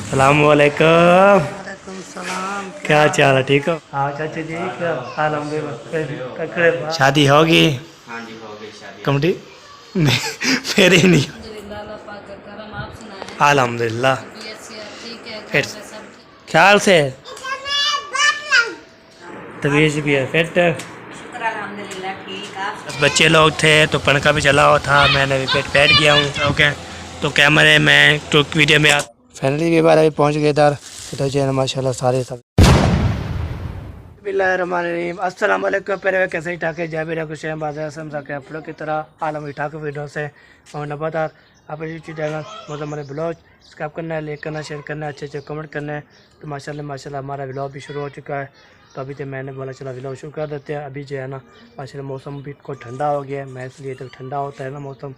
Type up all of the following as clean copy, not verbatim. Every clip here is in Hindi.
सलामुअलैकुम। वालेकुम सलाम। क्या चाल है, ठीक हो? हाँ चाचा जी, क्या अल्हम्दुलिल्लाह। शादी होगी? हाँ जी, हो गई शादी कमटी आपकी। मेरी नहीं। अल्हम्दुलिल्लाह, अल्लाह पाक का करम। आप सुनाएं? अल्हम्दुलिल्लाह। तबीयत से आप ठीक है? घर फिट में सब ठीक? ख्याल से तबीयत भी है फिट। शुक्र अल्हम्दुलिल्लाह ठीक। आप बच्चे लोग थे तो पंखा भी चला हुआ था, मैंने भी पेट बैठ गया हूँ। ओके, तो कैमरे में तो वीडियो में फैमिली भी बारे पहुँच गए इधर। तो जो है माशाल्लाह सारे सब बिस्मिल्लाहिर्रहमानिर्रहीम। अस्सलाम वालेकुम। पहले कैसे ही ठाके जय भी कुछ बाजार समझा के अपलोड की तरह आलम ही ठाक वीडियो से और नबादार आप यूट्यूब चैनल मज़ा मेरे ब्लॉग सब्सक्राइब करना है, लाइक करना, शेयर करना है, अच्छे अच्छे कमेंट करना है। तो माशाल्लाह हमारा ब्लॉग भी शुरू हो चुका है। तो अभी तो मैंने बोला चला ब्लॉग शुरू कर देते हैं। अभी जो है ना माशाल्लाह मौसम भी को ठंडा हो गया है। मैं इसलिए तो ठंडा होता है ना मौसम,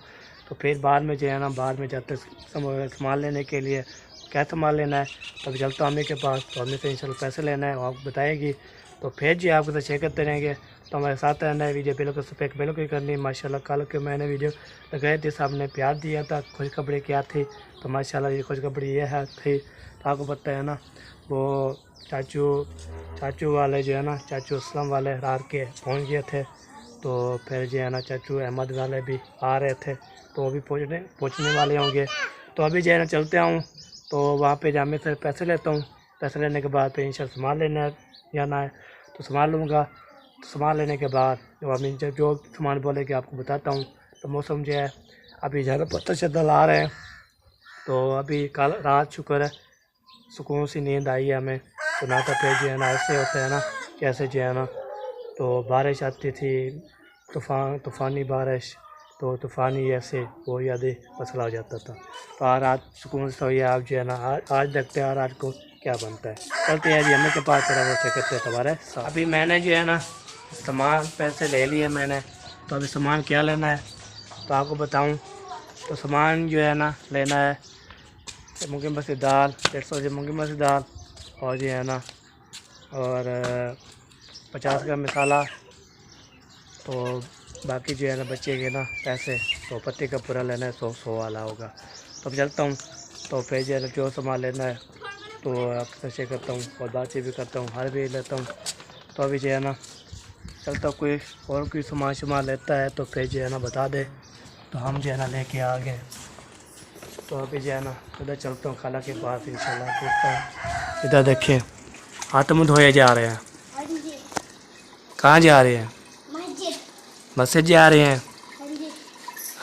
तो फिर बाद में जो है ना बाद में जाते सामान लेने के लिए क्या सामान लेना है। तब चलता हूँ अम्मी के पास, तो अम्मी से इंशाल्लाह पैसे लेना है, वो आपको बताएगी। तो फिर जी आपको तो शेयर करते रहेंगे। तो हमारे साथ रहना है, वीडियो बिल्कुल सफेद बिल्कुल करनी। माशाल्लाह कल के मैंने वीडियो लगाए थे, साहब ने प्यार दिया था। खुशखबरी क्या थी? तो माशाल्लाह ये खुशखबरी ये है थी, तो आपको पता है ना वो चाचू वाले जो है ना चाचू असलम वाले रात के पहुँच गए थे। तो फिर जो है ना चाचू अहमद वाले भी आ रहे थे, तो वो भी पहुँचने वाले होंगे। तो अभी जो है ना चलते हूँ, तो वहाँ पे जामे से पैसे लेता हूँ। पैसे लेने के बाद फिर इंशाल्लाह सामान लेना जाना है, तो सामान लूँगा। तो सामान लेने के बाद जो अभी जो सामान बोलेगी आपको बताता हूँ। तो मौसम जो है अभी ज़्यादा पत्थर शद्दल आ रहे हैं, तो अभी कल रात शुक्र है सुकून सी नींद आई है हमें। तो ना तो फिर जो है ना ऐसे होता है ना कैसे जो है ना, तो बारिश आती थी, तूफ़ानी बारिश, तो तूफ़ानी ऐसे वो यादें मसला हो जाता था। तो आज रात सुकून से सोइए आप जो है ना। आज देखते हैं आज को क्या बनता है। चलते हैं जी अम्मी के पास, तेरा वो चेक करते हैं तुम्हारे साथ। अभी मैंने जो है ना सामान पैसे ले लिए मैंने, तो अभी सामान क्या लेना है तो आपको बताऊं। तो सामान जो है ना लेना है मूँगी मसूर दाल 150 जी मूँगी मसूर दाल, और जो है ना और 50 ग्राम मसाला। तो बाकी जो है ना बच्चे के ना पैसे तो पत्ते का पूरा लेना है, 100 वाला होगा। तो अब चलता हूँ, तो फिर जो है ना जो सामान लेना है तो आपसे शेयर करता हूँ और बातचीत भी करता हूँ, हर भी लेता हूँ। तो अभी जो है ना चलता हूँ, कोई और कोई सामान लेता है तो फिर जो है ना बता दे, तो हम जो है ना लेके आ गए। तो अभी जो है ना उधर चलता हूँ खाला के पास, इंशाल्लाह पूछता हूँ। इधर देखिए हाथ मुँह धोए जा रहे हैं। कहाँ जा रहे हैं? मस्जिद जा रहे हैं।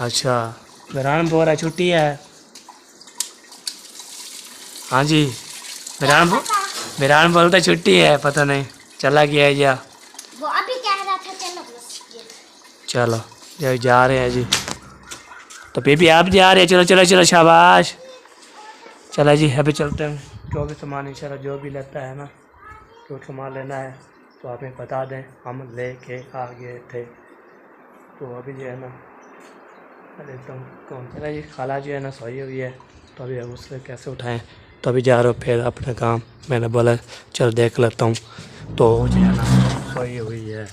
अच्छा, मेहरान बोल रहा है छुट्टी है। हाँ जी, मेहरान बोलता छुट्टी है, पता नहीं चला गया है या वो अभी कह रहा था चलो मस्जिद। चलो जो जा रहे हैं जी। तो बेबी आप जा रहे हैं, चलो चलो चलो शाबाश। चला जी अभी चलते हैं। जो भी सामान इंशाल्लाह जो भी लेता है ना, जो सामान लेना है तो आप हमें बता दें, हम ले के आ गए थे। तो अभी जो है ना देखता हूँ कौन चला जी। खाला जो है ना सोई हुई है, तो अभी उससे कैसे उठाएं। तो अभी जा रहा हूँ फिर अपना काम, मैंने बोला चल देख लेता हूँ। तो जो है ना सोई हुई है।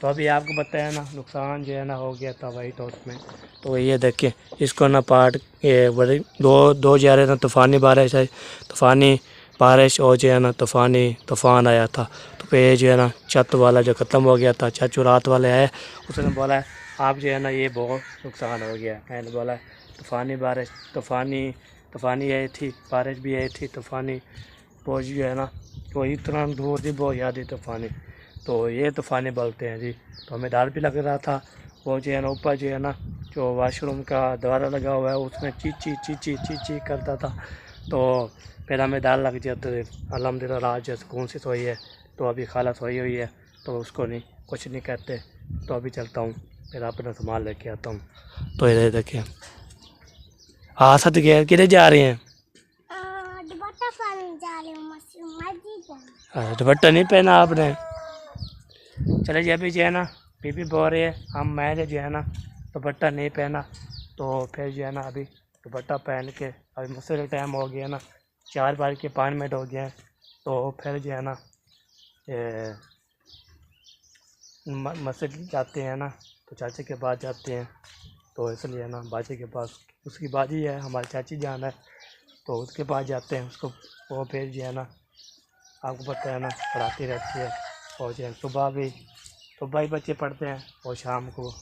तो अभी आपको बताया ना नुकसान जो है ना हो गया था वही, तो उसमें तो ये देखिए इसको ना पार्ट ये बड़ी दो जा रहे ना तूफ़ानी बारिश है, तूफ़ानी बारिश और जो है ना तूफ़ान आया था। तो फिर जो है ना छत वाला जो ख़त्म हो गया था, चाचू रात वाले आए, उसने बोला आप जो है ना ये बहुत नुकसान हो गया। मैंने बोला तूफ़ानी बारिश तूफ़ानी आई थी, बारिश भी आई थी तूफ़ानी, वो जो है ना वो इतना दूर थी बहुत याद तूफ़ानी, तो ये तूफ़ानी बोलते हैं जी। तो हमें डर भी लग रहा था, वो जो है ना ऊपर जो है ना जो वाशरूम का दरवाज़ा लगा हुआ है उसमें चीची करता था, तो फिर हमें डर लग जाता है। अल्हम्दुलिल्लाह रात जो सुकून से सोई है, तो अभी खाला सोई हुई है, तो उसको नहीं कुछ नहीं कहते। तो अभी चलता हूँ फिर अपना सामान लेके आता हूँ। तो इधर देखिए हाँ सत गया किधर जा रहे हैं? दुपट्टा पहन जा रहे हो मस्जिद। दुपट्टा नहीं पहना आपने? चले जी अभी जो है ना बीबी बोल रही है हम मैंने जो है ना दुपट्टा नहीं पहना, तो फिर जो है ना अभी दुपट्टा पहन के अभी मुझसे टाइम हो गया ना 4 बार के 5 मिनट हो गए हैं। तो फिर जो है ना मस्जिद जाते हैं ना, तो चाची के पास जाते हैं, तो इसलिए ना बाजी के पास उसकी बाजी है, हमारी चाची जान है। तो उसके पास जाते हैं उसको, वो फिर जो है ना आपको पता है ना पढ़ाती रहती है। और जो है सुबह ही बच्चे पढ़ते हैं और शाम को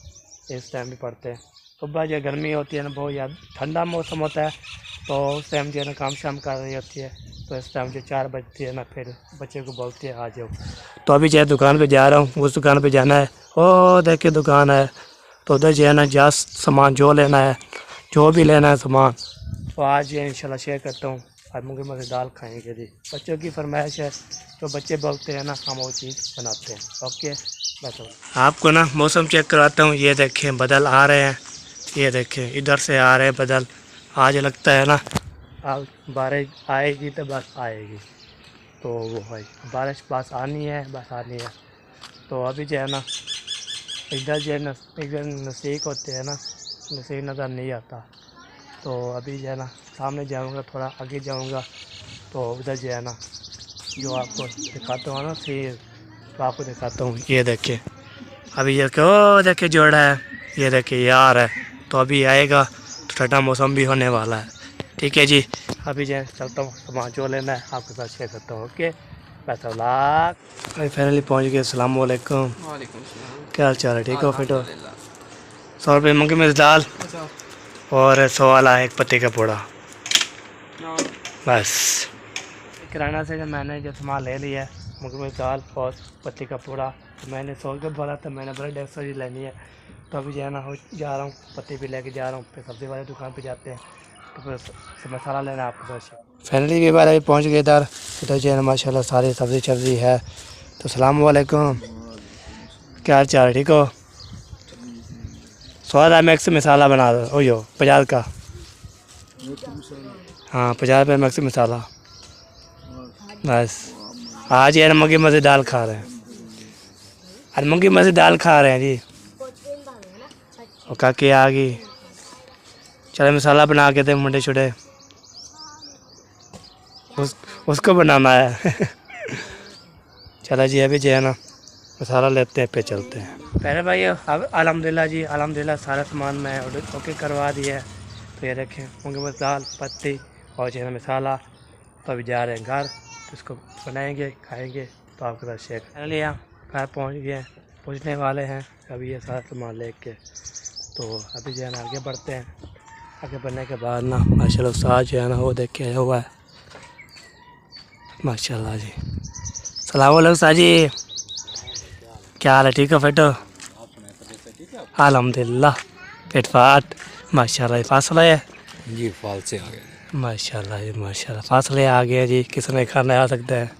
इस टाइम भी पढ़ते हैं। सुबह जो गर्मी होती है ना बहुत ज़्यादा, ठंडा मौसम होता है तो उस टाइम जो है ना काम शाम कर रही होती है, तो इस टाइम जो 4 बजती है ना फिर बच्चे को बोलती है आ जाओ। तो अभी जो है दुकान पे जा रहा हूँ, उस दुकान पे जाना है। ओ देखिए दुकान है, तो उधर जो है ना जा सामान जो लेना है, जो भी लेना है सामान, तो आज ये इंशाल्लाह शेयर करता हूँ। आज मूंगी मसूर दाल खाएंगे जी, बच्चों की फरमाइश है, जो बच्चे बोलते हैं ना हम वो चीज़ बनाते हैं। ओके बस आपको ना मौसम चेक करवाता हूँ। ये देखें बादल आ रहे हैं, ये देखें इधर से आ रहे हैं बादल। आज लगता है ना आज बारिश आएगी तो बस आएगी, तो वो है बारिश बस आनी है, बस आनी है। तो अभी जो है ना इधर जो है ना इधर नसीक होते हैं ना, नसीक नज़र नहीं आता। तो अभी जो है ना सामने जाऊंगा, थोड़ा आगे जाऊंगा तो उधर जो है ना जो आपको दिखाता हूँ ना फिर तो आपको दिखाता हूँ। ये देखिए अभी ये ओ देखिए जोड़ा है, ये देखिए यार है, तो अभी आएगा तो ठंडा मौसम भी होने वाला है। ठीक है जी, अभी जो है चलता हूँ, सामान जो लेना है आपके साथ शेयर करता हूँ। Okay best of luck. भाई फाइनली पहुँच गए। अस्सलाम वालेकुम। क्या हाल चाल है? ठीक हो फिट हो? 100 रुपये मूंगी मसूर दाल और 100 वाला एक पत्ते का पूड़ा बस। किराना से जब मैंने जो सामान ले लिया है मूंगी मसूर दाल और पत्ते का पूड़ा, तो मैंने 100 रुपये बोला था, मैंने बड़ा 150 ही लेनी है। तो अभी जो है ना जा रहा हूँ, पत्ते भी लेके जा रहा हूँ, फिर सब्ज़ी वाले दुकान पे जाते हैं, तो फिर मसाला लेना है आपको। फाइनली भी बार अभी पहुँच गए इधर जो है ना माशाल्लाह सारी सब्ज़ी चल रही है। तो सलाम वालेकुम, क्या हाल चाल? ठीक हो? 100 मैक्स मसाला बना दो। ओ यो 50 का, हाँ 50 रुपये मैक्स मसाला बस। आज यार मूंगी मसूर दाल खा रहे हैं, आज मूंगी मसूर दाल खा रहे हैं जी। और काकी आ गई, चलो मसाला बना के दे मुंडे छुड़े, उसको बनाना है। चलो जी अभी जो है ना मसाला लेते हैं, पे चलते हैं। पहले भाई अब अल्हम्दुलिल्लाह जी, अल्हम्दुलिल्लाह सारा सामान मैं ओके करवा दिया है। तो ये देखें मूंगी मसूर दाल पत्ती और जो है मसाला। तो अभी जा रहे हैं घर, तो इसको बनाएंगे खाएंगे, तो आपके साथ शेयर कर लिया। घर पहुँच गए, पहुँचने वाले हैं अभी ये सारा सामान लेके। तो अभी जो है ना आगे बढ़ते हैं। आगे बढ़ने के बाद ना माशाल्लाह साथ जो है ना वो देख के आया हुआ है माशाल्लाह जी। सलाम वालेकुम साजी, क्या हाल है? ठीक है फिट हो? अल्हम्दुलिल्लाह फिट फाट माशाल्लाह। फासला है जी, फाल से आ गए माशाल्लाह जी, माशाल्लाह फासले आ गए जी, किसने खाना आ सकता है।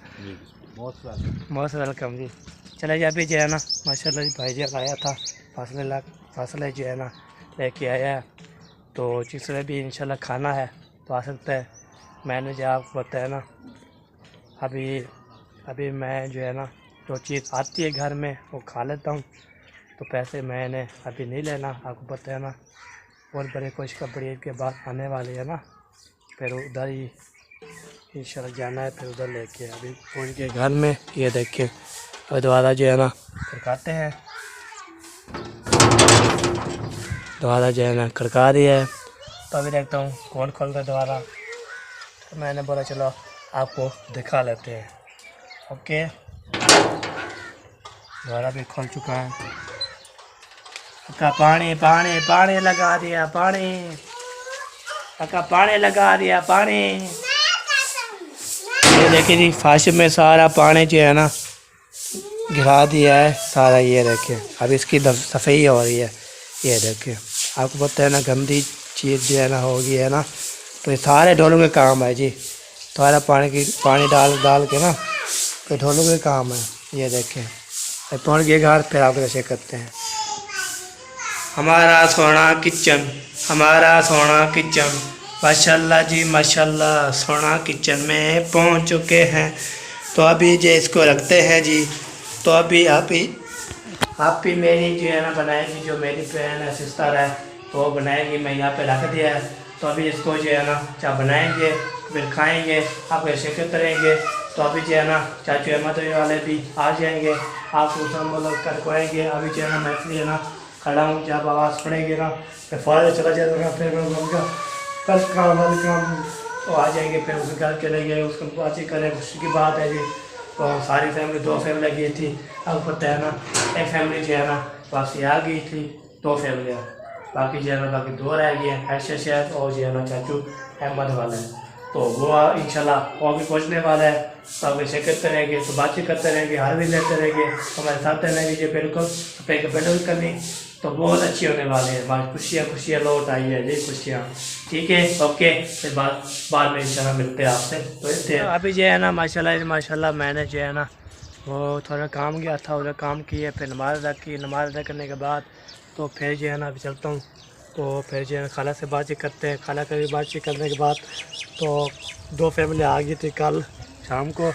मोस्ट वेलकम जी। चले जी अभी जो है ना माशाल्लाह जी भाई जी आया था, फासले जो है ना लेके आया है। तो जिसने भी इंशाल्लाह खाना है तो आ सकता है। मैंने जो आपको बताया ना अभी मैं जो है ना जो चीज़ आती है घर में वो खा लेता हूँ, तो पैसे मैंने अभी नहीं लेना, आपको पता है ना। और बड़े खुश का बड़ी के बाद आने वाली है ना, फिर उधर ही इंशाल्लाह जाना है, फिर उधर लेके अभी पहुँच गए घर में। ये देखिए और दोबारा जो है ना फिर खाते हैं, दोबारा जो है ना खड़का दिया है। तो अभी देखता हूँ कौन खोल कर दोबारा, तो मैंने बोला चलो आपको दिखा लेते हैं। ओके दोबारा भी खोल चुका है। का पानी पानी पानी लगा दिया, पानी का पानी लगा दिया, पानी। ये देखिए जी फाश में सारा पानी जो है ना गिरा दिया है सारा। ये देखिए अब इसकी सफाई हो रही है। ये देखिए आपको पता है ना गंदी चीज़ जो है ना होगी है ना, तो ये सारे ढोलों के काम है जी। सारा पानी डाल के ना तो ढोलों के काम है। ये देखें पहुँच गए घर, फिर आपको ऐसे करते हैं। हमारा सोना किचन, हमारा सोना किचन, माशाल्लाह जी माशाल्लाह सोना किचन में पहुंच चुके हैं। तो अभी जो इसको रखते हैं जी। तो अभी आप ही मेरी जो है ना बनाएगी, जो मेरी बहन है सिस्टर है तो वो बनाएगी, मैं यहाँ पे रख दिया है। तो अभी इसको जो है ना चाय बनाएंगे, फिर खाएंगे, आप ऐसे करते रहेंगे। तो अभी जो है ना चाचू अहमद वाले भी आ जाएंगे, आप करवाएंगे। अभी जो है ना मैं है ना खड़ा हूँ, जब आवाज़ पड़ेगी ना मैं फ़ौरन चला जाऊँगा, फिर मैं बोलूँगा कल काम तो आ जाएंगे, फिर उसके घर चले गए, उसको बातचीत करें, खुशी की बात है जी। तो सारी फैमिली 2 फैमिली गई थी, अब पता है ना, एक फैमिली जो है ना वापसी आ गई थी, 2 फैमिलियाँ बाकी जो है ना, बाकी 2 रह गए हैं, ऐशा शायद और जो है ना चाचू अहमद वाले हैं। तो वो इंशाल्लाह वो भी पहुँचने वाला है, सब ऐसे करते रहेंगे, तो बातचीत करते रहेंगे, हाल भी लेते रहेंगे, हमारे साथ रहेंगे जी बिल्कुल, अपने बेडल करनी तो बहुत अच्छी होने वाली है। हमारी खुशियाँ लौट आई है जी, खुशियाँ। ठीक है, ओके, फिर बाद में इंशाल्लाह मिलते हैं आपसे। तो अभी जो है ना माशाल्लाह मैंने जो है ना वो थोड़ा काम गया था, उधर काम किया, फिर नमाज़ अदा की, नमाज़ अदा करने के बाद तो फिर जो है ना अभी चलता हूँ, तो फिर जो है ना खाला से बातचीत करते हैं। खाला से बातचीत करने के बाद तो 2 फैमिली आ गई थी कल शाम को,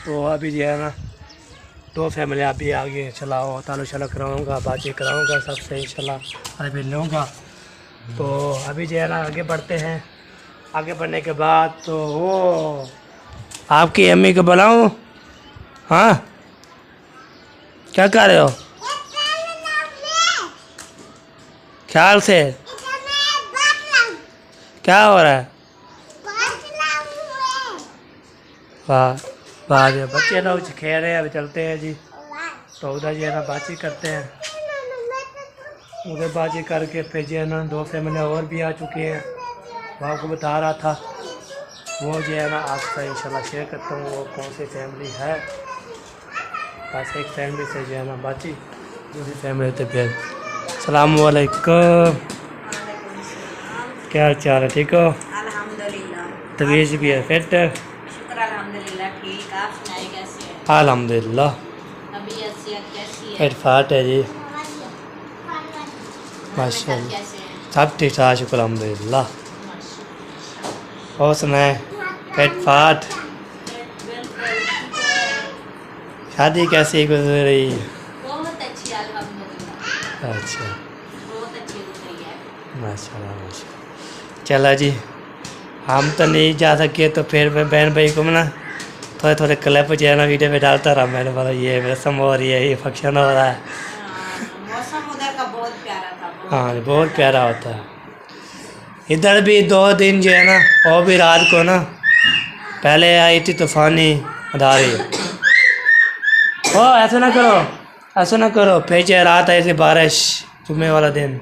तो अभी जो है ना 2 फैमिली अभी आ गई। चलाओ तालु शाला कराऊँगा, बातचीत कराऊँगा सबसे इंशाल्लाह, अभी लूँगा। तो अभी जो है ना आगे बढ़ते हैं। आगे बढ़ने के बाद तो वो आपकी अम्मी को बुलाऊँ? हाँ, क्या कर रहे हो? ख्याल से क्या हो रहा है? वाह वाह, बच्चे लोग खेल रहे हैं, अभी चलते हैं जी। तो उधर जो है ना बातचीत करते हैं, उधर बातचीत करके फिर जो है ना 2 फैमिली और भी आ चुकी हैं। वो आपको बता रहा था, वो जो है ना आपसे इंशाल्लाह शेयर करता हूँ वो कौन सी फैमिली है। बस एक फैमिली से जो है ना बातचीत, दूसरी फैमिली से फिर अस्सलामुअलैकुम, क्या चाल है? ठीक हो? अल्हम्दुलिल्लाह। तबीयत भी है फिट? शुक्र अल्हम्दुलिल्लाह, ठीक। आप सुनाए कैसे हैं? अल्हम्दुलिल्लाह, तबीयत सेहत कैसी है? फिट फाट है जी, घर माशाल्लाह कैसे हैं? सब ठीक ठाक, शुक्र अल्हम्दुलिल्लाह। माशाल्लाह। और सुनाए फिट फाट? शादी कैसी गुजर रही? बहुत अच्छी अल्हम्दुलिल्लाह, अच्छा, बहुत अच्छी गुजरी है। माशाल्लाह माशाल्लाह। चला जी, हम तो नहीं जा सके, तो फिर मैं बहन भाई को ना थोड़े क्लिप जो है ना वीडियो में डालता रहा। मैंने बोला ये रस्म हो रही है, ये फंक्शन हो रहा है। मौसम उधर का बहुत प्यारा था, हाँ, बहुत प्यारा होता है। इधर भी 2 दिन जो है ना, और भी रात को ना पहले आई थी तूफानी अदारी। ओ ऐसा ना करो, ऐसा ना करो, फिर जो है रात आई थी बारिश जुम्मे वाला दिन,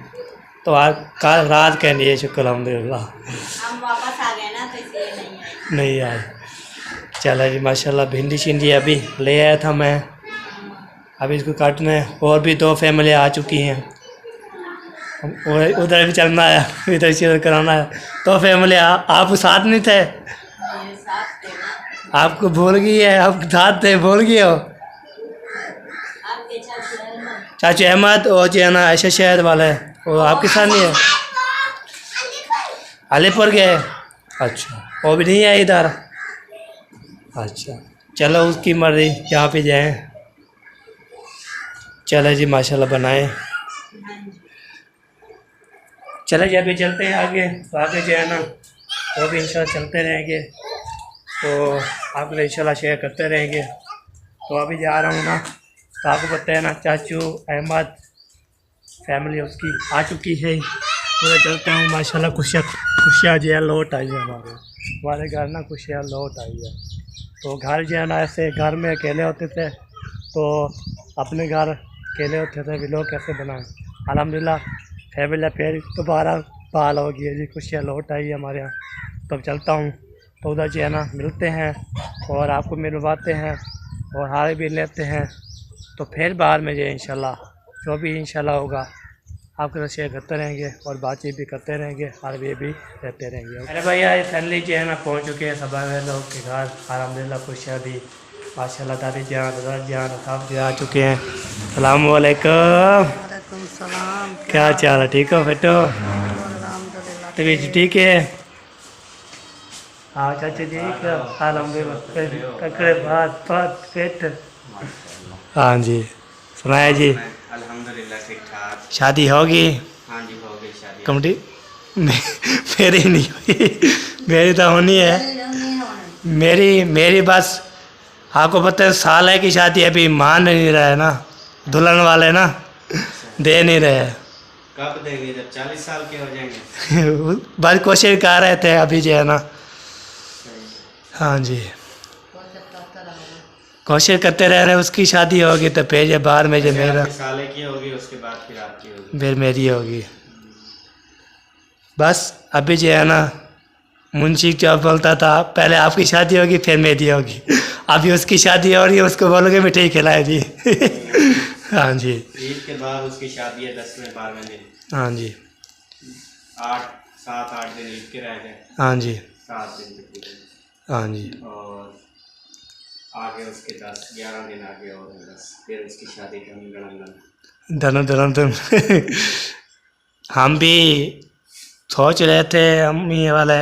तो आज कल रात के लिए शुक्र अल्हम्दुलिल्लाह हम वापस आ गए ना, तो इसलिए नहीं आए। नहीं आए। चला जी, माशाल्लाह भिंडी शिंडी अभी ले आया था मैं, अभी इसको काटना है। और भी 2 फैमिली आ चुकी हैं, और उधर भी चलना है, इधर से कराना है। तो फैमिली आप साथ नहीं थे? मेरे साथ थे ना। आपको भूल गई है, आप साथ थे, भूल गए हो? आपके चाचू अहमद, चाचू अहमद और जो है ना ऐशा शहर वाले, वो आपके साथ नहीं है? अलीपुर गए? अच्छा, वो भी नहीं है इधर? अच्छा, चलो उसकी मर्जी, जहाँ पे जाए। चलो जी, माशाल्लाह बनाए। चले जी, अभी चलते हैं आगे। तो आगे जो है ना वो भी इंशाल्लाह चलते रहेंगे, तो आप लोग इंशाल्लाह शेयर करते रहेंगे। तो अभी जा रहा हूँ ना, तो आपको पता है ना चाचू अहमद फैमिली उसकी आ चुकी है। पूरा चलते हूँ, माशाल्लाह खुशियाँ जो है लौट आई है हमारे घर ना, खुशियाँ लौट आई है। तो घर जो है ना, ऐसे घर में अकेले होते थे, तो अपने घर अकेले होते थे, भी लोग कैसे बनाएं। अल्हम्दुलिल्लाह फैमिली फिर दोबारा बहाल हो गई है जी, खुशियाँ लौट आई है हमारे यहाँ। तो अब चलता हूँ, तो उधर जो है ना मिलते हैं और आपको मिलवाते हैं और हार भी लेते हैं। तो फिर बाहर में जो इंशाल्लाह जो भी इंशाल्लाह होगा आपके साथ शेयर करते रहेंगे और बातचीत भी करते रहेंगे, हार भी रहते रहेंगे। अरे भैया ये फैमिली जो है ना पहुँच चुके हैं सब लोग के घर, अलहम्दुलिल्लाह खुशियाँ भी माशाल्लाह, दादी जान दादा जान सब जो आ चुके हैं। अस्सलाम वालेकुम, वालेकुम सलाम। क्या चाल है? ठीक हो? फिट हो? अल्हम्दुलिल्लाह, तबीयत ठीक है? हाँ चाचा जी, क्या अलहम्दुलिल्लाह, ककड़े बात बात फिट। हाँ जी, सुनाया जी, अल्हम्दुलिल्लाह ठीक ठाक। शादी होगी? हाँ जी, हो गई शादी। कमटी मेरी नहीं हुई, मेरी तो होनी है। मेरी बस आपको पता है साल है की शादी, अभी मान नहीं रहा है ना, दुल्हन वाले ना दे नहीं रहे। कब देंगे? जब 40 साल के हो जाएंगे। बस कोशिश कर रहे थे, अभी जो है ना हाँ जी, कोशिश करते रह रहे उसकी शादी होगी तो फिर बाहर में जो पहले मेरा आपके साले की होगी, उसके बाद फिर आपकी होगी। फिर मेरी होगी। बस अभी जो है ना, मुंशी क्या बोलता था, पहले आपकी शादी होगी फिर मेरी होगी। अभी उसकी शादी हो रही है, उसको बोलोगे मिठाई खिलाए जी। हाँ जी, ईद के बाद उसकी शादी है 10वें-12वें दिन। हाँ जी, 7-8 दिन ईद के रह गए, हाँ जी, 7 दिन तकरीबन, हाँ जी, और आगे उसके 10-11 दिन आगे और बस फिर उसकी शादी का धन धन धन। हम भी सोच रहे थे, अम्मी वाले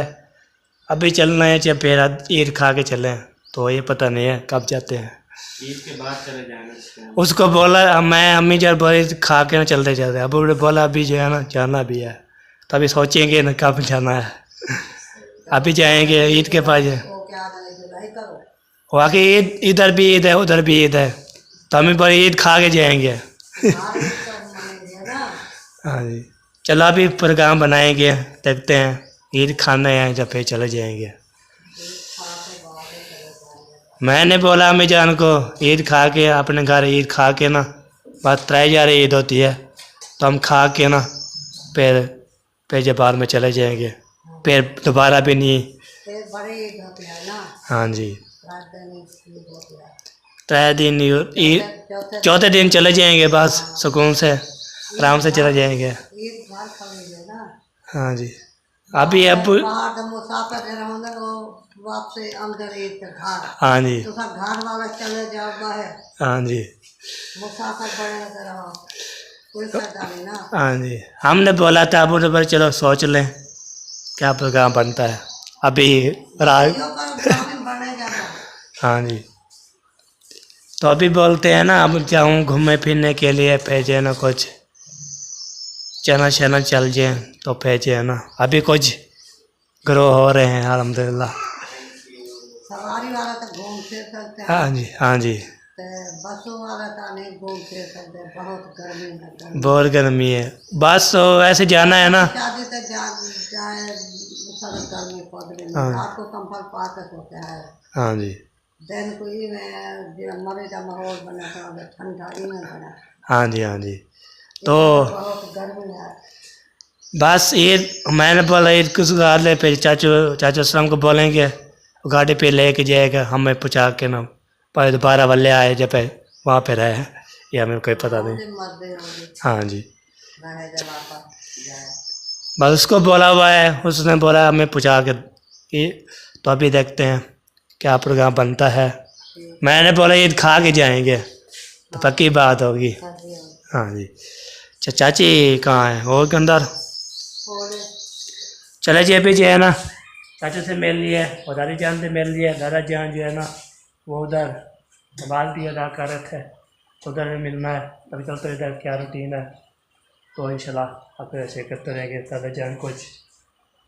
अभी चलना है चाहे फिर ईद खा के चलें, तो ये पता नहीं है कब जाते हैं। ईद के बाद चले जाना। उसको बोला मैं, अम्मी जब बोली खा के ना चलते जाते, अब उन्होंने बोला अभी जो है ना जाना भी है, तो अभी सोचेंगे ना कब जाना है। अभी जाएंगे ईद के पास। वाकई ईद, इधर भी ईद है उधर भी ईद है, तो हम बोले ईद खा के जाएंगे। हाँ जी, चलो अभी प्रोग्राम बनाएंगे, देखते हैं ईद खाना है जब फिर चले जाएंगे। मैंने बोला अम्मी जान को ईद खा के अपने घर ईद खा के ना, बस 3 ईद होती है, तो हम खा के ना फिर जब बाद में चले जाएंगे, फिर दोबारा भी नहीं। हाँ जी, 3 दिन ईद, चौथे दिन चले जाएंगे बस सुकून से, आराम से चले जाएंगे। हाँ जी, अभी अब हाँ जी, घर वाला चले जाओ बाहर, हाँ जी, मुसाफिर बने रहो, कोई फायदा नहीं ना। हाँ जी, हमने बोला था अब पर चलो सोच लें क्या प्रोग्राम बनता है अभी रात। हाँ जी, तो अभी बोलते हैं ना अब जाऊँ घूमने फिरने के लिए, फिर जो है ना कुछ चना शना चल जाए, तो फिर जो है ना अभी कुछ ग्रो हो रहे हैं अल्हम्दुलिल्लाह। सवारी वाला तो घूम फिर सकते हैं, हाँ जी, हाँ जी, बसों वाला तो नहीं घूम फिर सकते, बहुत गर्मी है, बहुत गर्मी है। बस तो ऐसे जाना है ना, शादी तो जाए गर्मी पड़ रही है, रात को कंफल पा के सोते हैं। हाँ जी, दिन को ही में मरे का माहौल बना था, ठंडा ही में बना। हाँ जी, हाँ जी, तो बहुत गर्मी है। बस ईद मैंने बोला ईद कुछ गाड़ी पे चाचू सलाम को बोलेंगे, गाड़ी पे लेके जाएगा हमें पहुँचा के ना, पर दोबारा वाले आए जब वहाँ पे रहे, ये हमें कोई पता नहीं। हाँ जी, बस उसको बोला हुआ है, उसने बोला हमें पहुँचा के, तो अभी देखते हैं क्या प्रोग्राम बनता है। मैंने बोला ईद खा के जाएंगे, तो पक्की बात होगी। हाँ जी, चाची कहाँ है, और के अंदर चले जी। अभी जो है ना चाचा से मिल लिए और दादी जान से मिल लिए, दादा जान जो है ना वो उधर नमाज भी अदा कर रहे थे, उधर भी मिलना है, तभी चलते इधर क्या रूटीन है, तो इंशाल्लाह आप ऐसे करते रहेंगे। दादा जान कुछ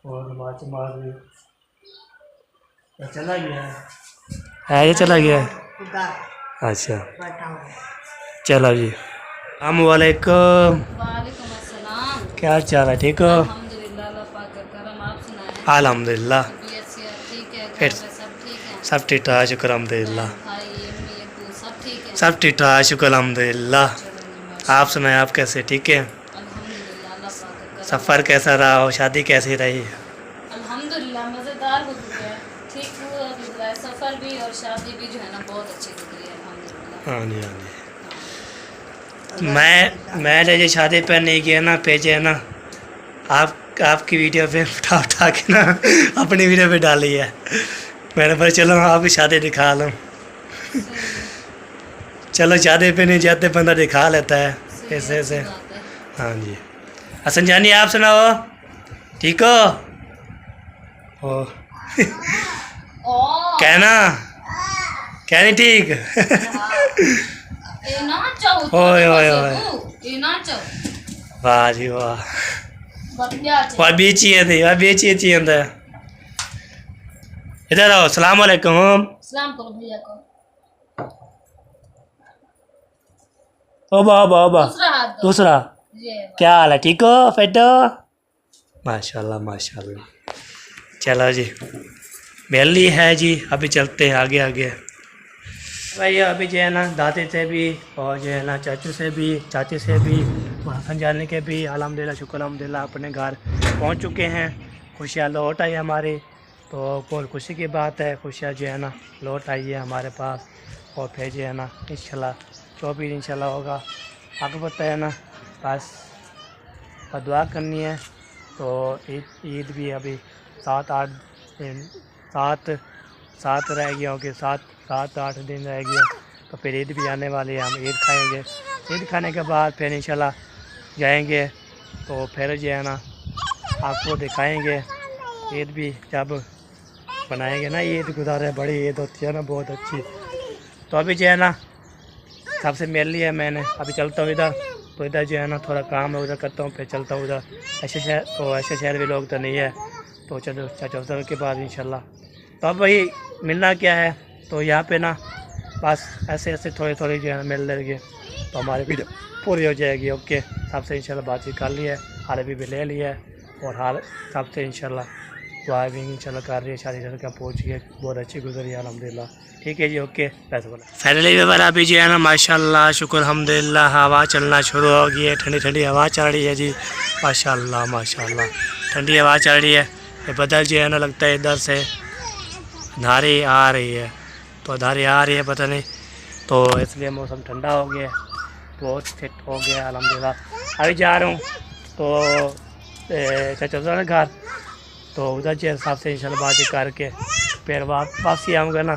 और नमाज भी चला गया है, ये चला गया है। अच्छा चलो जी, अस्सलामुअलैकुम, वालेकुम अस्सलाम। क्या हाल चाल है, ठीक हो? अल्हम्दुलिल्लाह, अल्लाह पाक का करम, आप सुनाएं? अल्हम्दुलिल्लाह तबीयत सेहत ठीक है, घर फिर में सब ठीक है? सब ठीक ठाक, शुक्र अल्हम्दुलिल्लाह, भाई अम्मी अब्बू सब ठीक है? सब ठीक ठाक, शुक्र अल्हम्दुलिल्लाह। चलो जी, माशाअल्लाह। आप सुनाएं, आप कैसे, ठीक है? अल्हम्दुलिल्लाह, अल्लाह पाक का करम। सफ़र कैसा रहा और शादी कैसी रही? अल्हम्दुलिल्लाह मज़ेदार गुजरी है, ठीक हुआ गुजरा है सफ़र भी, और शादी भी जो है ना बहुत अच्छी गुजरी है अल्हम्दुलिल्लाह। हाँ जी, हाँ जी। मैं जो शादी पर नहीं गया ना, भेजे है ना आपकी वीडियो पे उठा उठा के ना अपनी वीडियो पे डाली है, मैंने बोला चलो आपकी शादी दिखा लूँ। चलो शादी पे नहीं जाते, बंदा दिखा लेता है ऐसे ऐसे। हाँ जी, हसन जानी आप सुनाओ, ठीक हो? ओ कहना क्या नहीं ठीक? ओए ओए ओए, वाह जी वाह, वह बेचिए थी, वह बेचिए चाहिए। इधर आओ, सलाम अलैकुम। सलाम करो भैया को, ओ बाबा बाबा, दूसरा हाथ दो। दूसरा, ये क्या हाल है, ठीक हो फेटो? माशाल्लाह माशाल्लाह। चलो जी, बेली है जी। अभी चलते हैं आगे आगे भाई। अभी जो है ना दादी से भी और जो है ना चाचू से भी, चाची से भी और हसन जाने के भी अल्हम्दुलिल्लाह शुक्र अल्हम्दुलिल्लाह अपने घर पहुंच चुके हैं। खुशियाँ लौट आई हमारी, तो बहुत खुशी की बात है। खुशियाँ जो है ना लौट आई है हमारे पास। और फिर जो है ना इंशाल्लाह जो भी इंशाल्लाह होगा आपको पता है ना, बस और दुआ करनी है। तो ईद भी अभी 7 रह गया होगी, 7-8 दिन रह गया। तो फिर ईद भी आने वाली है, हम ईद खाएंगे। ईद खाने के बाद फिर इंशाल्लाह जाएंगे, तो फिर जो है ना आपको दिखाएंगे ईद भी जब बनाएंगे ना। ईद गुजारे बड़ी ईद होती है ना, बहुत अच्छी। तो अभी जो है ना सबसे मिल लिया मैंने, अभी चलता हूँ इधर। तो इधर जो है ना थोड़ा काम है, उधर करता हूँ, फिर चलता हूँ उधर। ऐसे शहर भी लोग तो नहीं है, तो चलो चलता के बाद इंशाल्लाह। तो अब वही मिलना क्या है, तो यहाँ पे ना बस ऐसे थोड़ी जो है ना मिल लेंगे, तो हमारी वीडियो पूरी हो जाएगी। ओके, सबसे इंशाल्लाह बातचीत कर ली है, अरबी भी ले लिया है, और हाल सबसे इंशाल्लाह दुआ भी इंशाल्लाह कर रही है। शादी का पहुँच गई, बहुत अच्छी गुजरी है अल्हम्दुलिल्लाह। ठीक है जी, ओके। पैसे बोला फाइनली व्यवहार अभी जो है ना माशाल्लाह शुक्र अल्हम्दुलिल्लाह हवा चलना शुरू हो गई है। ठंडी हवा चल रही है जी, माशाल्लाह माशाल्लाह ठंडी हवा चल रही है। ये बदल जो है ना लगता है इधर से धारी आ रही है, तो धारी आ रही है पता नहीं, तो इसलिए मौसम ठंडा हो गया, बहुत फिट हो गया अल्हम्दुलिल्लाह। अभी जा रहा हूँ तो चाचा ना घर, तो उधर जो हिसाब से इंशाल्लाह बातचीत करके फिर वापसी आऊँगा ना,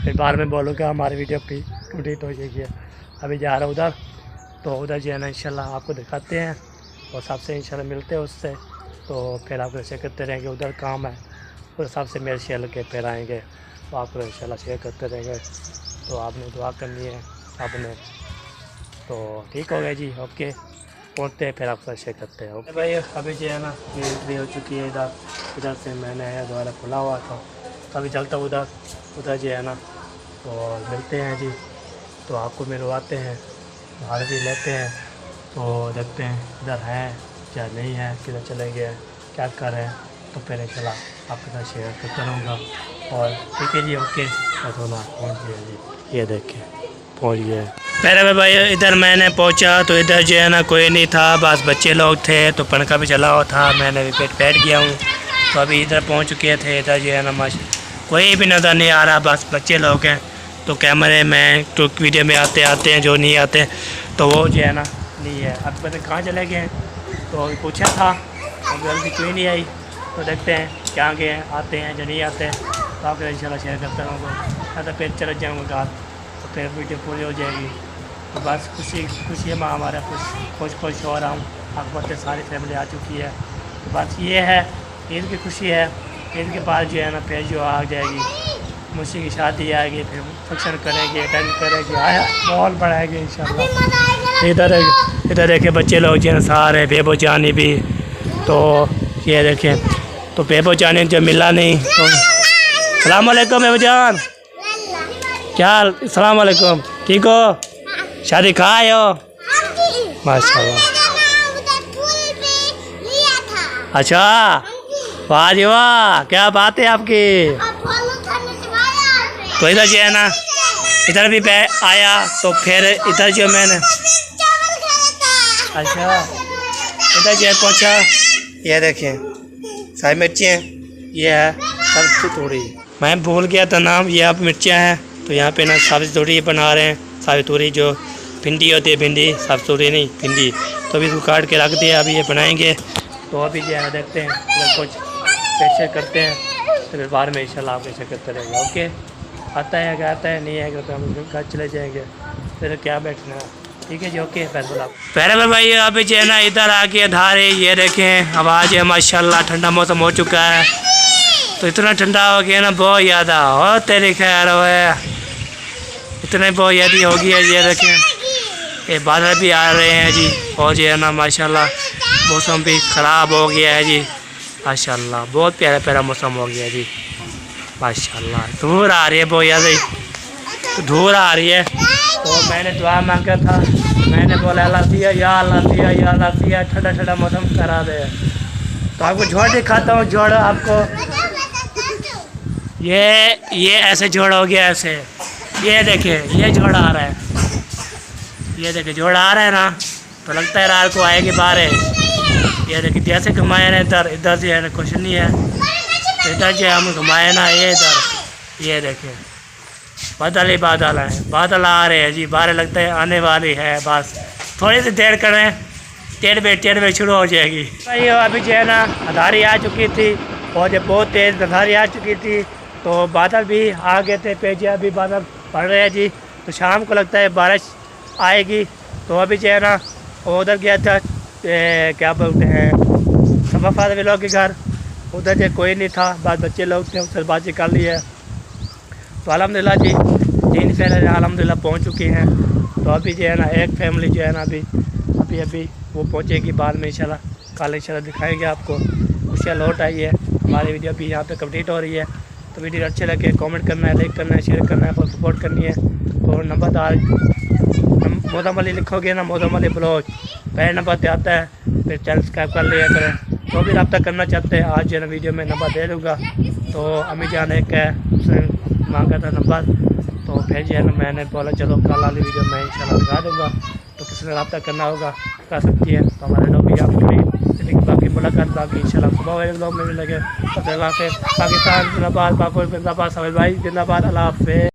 फिर बाद में बोलूँगा हमारी वीडियो कंप्लीट हो जाएगी। अभी जा रहा हूँ उधर, तो उधर जो है ना इंशाल्लाह आपको दिखाते हैं, और सबसे इंशाल्लाह मिलते हैं उससे। तो फिर आपको शेयर करते रहेंगे, उधर काम है उस हिसाब से मेरे शेयर के फिर आएँगे, तो आपको इंशाल्लाह शेयर करते रहेंगे। तो आपने दुआ करनी है आपने, तो ठीक हो गया जी। ओके, पहुँचते हैं फिर आपका शेयर करते हैं। ओके भाई, अभी जो है ना ये एंट्री हो चुकी है इधर से मैंने आया, दोबारा खुला हुआ था, तो अभी चलता हूँ उधर जो है ना, तो मिलते हैं जी। तो आपको मिलवाते हैं, भाड़े भी लेते हैं, तो देखते हैं इधर हैं क्या नहीं है, किधर चले गए, क्या कर रहे हैं। तो फिर इंशाल्लाह आपके साथ शेयर करता रहूँगा। और ठीक है जी, ओके। तो ना पहुँच गया जी, ये देखें पहुँच गए। पहले भाई इधर मैंने पहुँचा, तो इधर जो है ना कोई नहीं था, बस बच्चे लोग थे, तो पंखा भी चला हुआ था, मैंने भी बैठ गया हूँ। तो अभी इधर पहुँच चुके थे, इधर जो है ना कोई भी नज़र नहीं आ रहा, बस बच्चे लोग हैं। तो कैमरे में तो वीडियो में आते हैं, जो नहीं आते तो वो जो है ना नहीं है। अब पता कहाँ चले गए हैं, तो पूछा था, अब जल्दी कोई नहीं आई। तो देखते हैं क्या गए हैं, आते हैं जो नहीं आते, तो आपको इंशाल्लाह शेयर करता रहूँगा। तो फिर चले जाऊँगा घर, तो फिर वीडियो पूरी हो जाएगी। तो बस खुशी है, माँ हमारा खुश हो रहा हूँ। आपको पता है सारी फैमिली आ चुकी है, तो बस ये है ईद की खुशी है। ईद के बाद जो है ना फिर जो आ जाएगी मुझसे की शादी आएगी, फिर फंक्शन करेंगे, अटेंड करेंगे, आया माहौल बढ़ाएंगे इंशाल्लाह। इधर देखे बच्चे लोग जो है सारे, बेबो जानी भी, तो ये देखें, तो बेबो जानी जब मिला नहीं तो सलाम वालेकुम बेबो जान, क्या सलाम वालेकुम, ठीक हो, शादी कहाँ आए हो? माशाल्लाह। अच्छा, वाह जी वाह, क्या बात है आपकी। तो इधर जो है ना इधर भी आया, तो फिर इधर जो मैंने अच्छा इधर जो पहुँचा, ये देखें सारी मिर्चियाँ, ये है सब्जी तोड़ी, मैं भूल गया था नाम, ये आप मिर्चियाँ हैं। तो यहाँ पे ना सब्जी तोड़ी बना रहे हैं, सारी तोड़ी जो भिंडी होती है, भिंडी सब्जी तोड़ी नहीं भिंडी, तो अभी इसको काट के रख दिया, अभी ये बनाएंगे। तो अभी जो है देखते हैं कुछ पेशे करते हैं, फिर बाद में इंशाल्लाह आप पेशे करते रहेंगे। ओके, आता है क्या आता है, नहीं आएगा तो हम घर चले जाएंगे, फिर क्या बैठना। ठीक है जी, ओके। फैसला पहले में भाई अभी जो है ना इधर आके धारे, ये देखें आवाज़ है माशाल्लाह, ठंडा मौसम हो चुका है, तो इतना ठंडा हो गया ना, बहुत याद हो तेरी खैर हो है, इतने बहुत याद हो गई है। ये देखें ये बादल भी आ रहे हैं जी, और जो है ना माशाल्लाह मौसम भी ख़राब हो गया है जी, माशाल्लाह बहुत प्यारा मौसम हो गया जी, माशाल्लाह। धूल आ रही है बहुत ज़्यादा, तो धूल आ रही है। तो मैंने दुआ मांगा था, मैंने बोला अल्लाह दिया या अल्लाह दिया या अल्लाह दिया, ठंडा मौसम करा दे। तो आपको जोड़ दिखाता हूँ, जोड़ आपको ये ऐसे जोड़ा हो गया ऐसे। ये देखिए ये जोड़ा आ रहा है, ये देखिए जोड़ा आ रहा है ना, तो लगता है रात को आएगी बारिश। ये देखिए जैसे घुमाए ना इधर, इधर से है ना कुछ नहीं है, तो इधर जो हम घुमाए ना ये इधर, ये देखिए बादल ही बादल है, बादल आ रहे हैं जी, बारिश लगता है आने वाली है। बस थोड़ी सी देर करें, टेढ़ में शुरू हो जाएगी। भाई अभी जो है ना अंधारी आ चुकी थी और जब बहुत तेज़ अंधारी आ चुकी थी तो बादल भी आ गए थे, पेज अभी बादल पड़ रहे हैं जी, तो शाम को लगता है बारिश आएगी। तो अभी जो है ना उधर गया था क्या बोलते हैं सफ़ा फादर लोग के घर, उधर जो कोई नहीं था, बस बच्चे लोग थे, उससे बातचीत कर ली है। तो अल्हम्दुलिल्लाह जी 3 फैमिली अल्हम्दुलिल्लाह पहुँच चुकी हैं। तो अभी जो है ना एक फैमिली जो है ना अभी वो पहुँचेगी बाद में इंशाल्लाह, कल इंशाल्लाह दिखाएंगे आपको। खुशियाँ लौट आई है, हमारी वीडियो अभी यहाँ पे कंप्लीट हो रही है। तो वीडियो अच्छे लगे कमेंट करना है, लाइक करना है, शेयर करना है और सपोर्ट करनी है। तो नंबरदार मोहतरम अली लिखोगे ना, मोहतरम अली ब्लॉग पहले नंबर पे आता है, फिर चैनल सब्सक्राइब कर लिया करें। तो भी रब्ता करना चाहते हैं आज जो है ना वीडियो में नंबर दे दूँगा। तो अम्मी जान एक है उसने मांगा था नंबर, तो फिर जो है ना मैंने बोला चलो कल वाली वीडियो में इंशाल्लाह दिखा दूँगा। तो किसी ने रब्ता करना होगा कर सकती है। तो हमारे लोग भी आपके लिए बाकी मुलाकात बाकी इंशाल्लाह सुबह वाले लोग में भी लगे। पाकिस्तान जिंदाबाद, पाकिस्तान जिंदाबाद, साहिल भाई जिंदाबाद, अल्लाह हाफ़िज़।